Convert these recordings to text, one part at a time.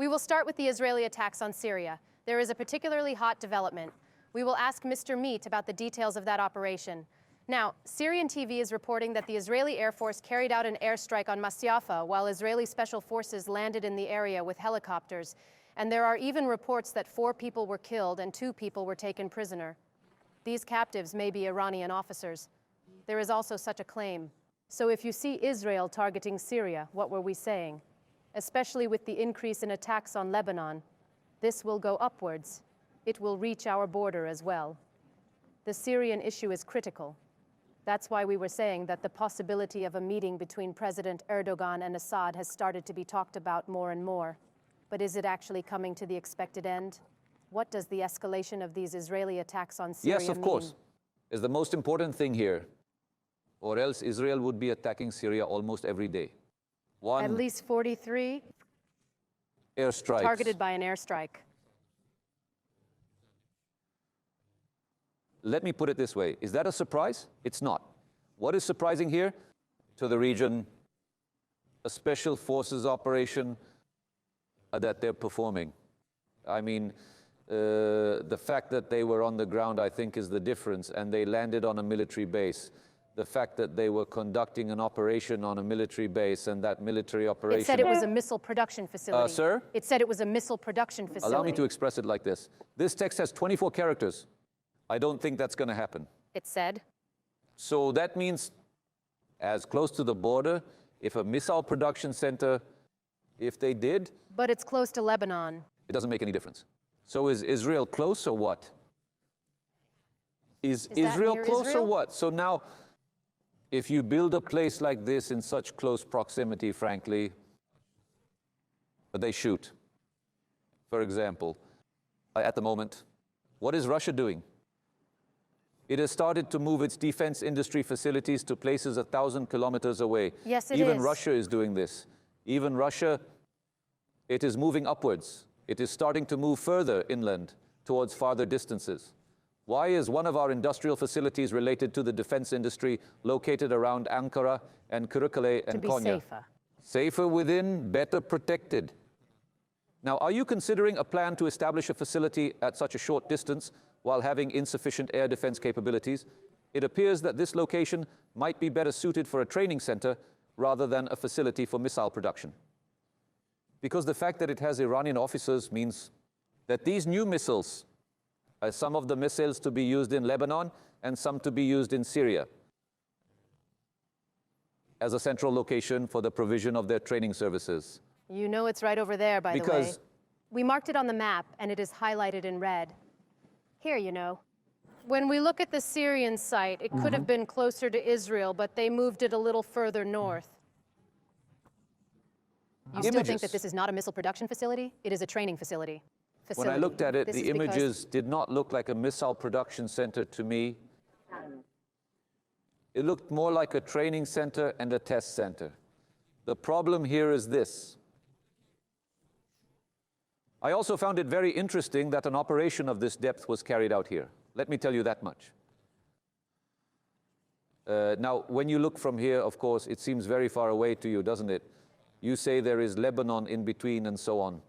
We will start with the Israeli attacks on Syria. There is a particularly hot development. We will ask Mr. Meat about the details of that operation. Now, Syrian TV is reporting that the Israeli Air Force carried out an airstrike on Masyafa while Israeli special forces landed in the area with helicopters. And there are even reports that 4 people were killed and 2 people were taken prisoner. These captives may be Iranian officers. There is also such a claim. So if you see Israel targeting Syria, what were we saying? Especially with the increase in attacks on Lebanon, this will go upwards. It will reach our border as well. The Syrian issue is critical. That's why we were saying that the possibility of a meeting between President Erdogan and Assad has started to be talked about more and more. But is it actually coming to the expected end? What does the escalation of these Israeli attacks on Syria mean? Yes, of course, is the most important thing here, or else Israel would be attacking Syria almost every day. At least 43 airstrikes targeted by an airstrike. Let me put it this way. Is that a surprise? It's not. What is surprising here? To the region, a special forces operation that they're performing. I mean, the fact that they were on the ground, I think, is the difference, and they landed on a military base. The fact that they were conducting an operation on a military base, and that military operation... It said it was a missile production facility. Sir? It said it was a missile production facility. Allow me to express it like this. This text has 24 characters. I don't think that's going to happen. It said. So that means, as close to the border, if a missile production center, if they did... But it's close to Lebanon. It doesn't make any difference. So is Israel close or what? Is Israel close or what? So now, if you build a place like this in such close proximity, frankly, but they shoot. For example, at the moment, what is Russia doing? It has started to move its defense industry facilities to places 1,000 kilometers away. Yes, it is. Even Russia is doing this. Even Russia, it is moving upwards. It is starting to move further inland towards farther distances. Why is one of our industrial facilities related to the defense industry located around Ankara and Kırıkkale and Konya? To be safer. Safer within, better protected. Now, are you considering a plan to establish a facility at such a short distance while having insufficient air defense capabilities? It appears that this location might be better suited for a training center rather than a facility for missile production. Because the fact that it has Iranian officers means that these new missiles, some of the missiles to be used in Lebanon and some to be used in Syria, as a central location for the provision of their training services. You know it's right over there, by the way. We marked it on the map, and it is highlighted in red. Here, you know. When we look at the Syrian site, it could have been closer to Israel, but they moved it a little further north. You still think that this is not a missile production facility? It is a training facility. When I looked at it, the images did not look like a missile production center to me. It looked more like a training center and a test center. The problem here is this. I also found it very interesting that an operation of this depth was carried out here. Let me tell you that much. Now, when you look from here, of course, it seems very far away to you, doesn't it? You say there is Lebanon in between and so on.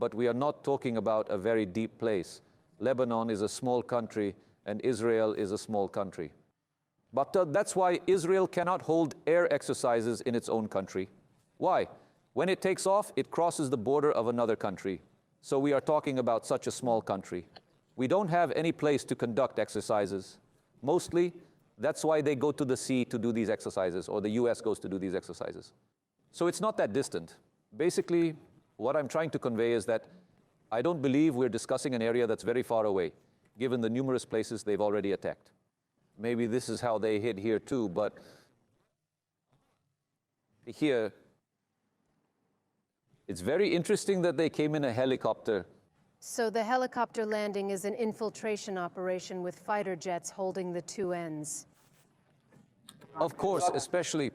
But we are not talking about a very deep place. Lebanon is a small country, and Israel is a small country. But that's why Israel cannot hold air exercises in its own country. Why? When it takes off, it crosses the border of another country. So we are talking about such a small country. We don't have any place to conduct exercises. Mostly, that's why they go to the sea to do these exercises, or the US goes to do these exercises. So it's not that distant. Basically, what I'm trying to convey is that I don't believe we're discussing an area that's very far away, given the numerous places they've already attacked. Maybe this is how they hit here too, but here, it's very interesting that they came in a helicopter. So the helicopter landing is an infiltration operation with fighter jets holding the two ends. Of course, especially...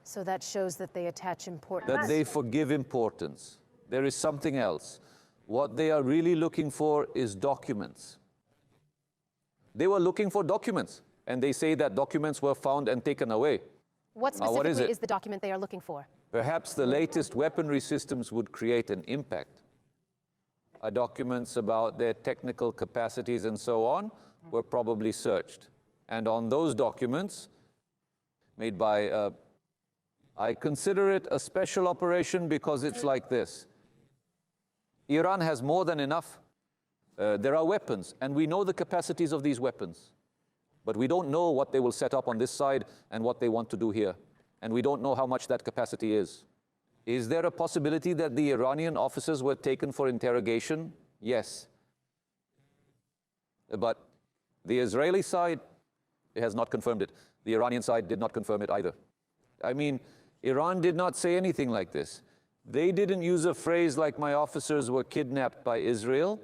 So that shows that they attach importance. That they forgive importance. There is something else. What they are really looking for is documents. They were looking for documents, and they say that documents were found and taken away. What specifically is the document they are looking for? Perhaps the latest weaponry systems would create an impact. documents about their technical capacities and so on, were probably searched. And on those documents, made by, I consider it a special operation because it's like this. Iran has more than enough. There are weapons, and we know the capacities of these weapons. But we don't know what they will set up on this side and what they want to do here. And we don't know how much that capacity is. Is there a possibility that the Iranian officers were taken for interrogation? Yes. But the Israeli side has not confirmed it. The Iranian side did not confirm it either. I mean, Iran did not say anything like this. They didn't use a phrase like my officers were kidnapped by Israel.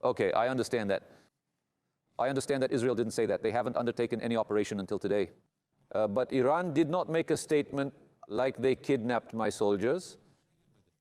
Okay, I understand that. I understand that Israel didn't say that. They haven't undertaken any operation until today. But Iran did not make a statement like they kidnapped my soldiers.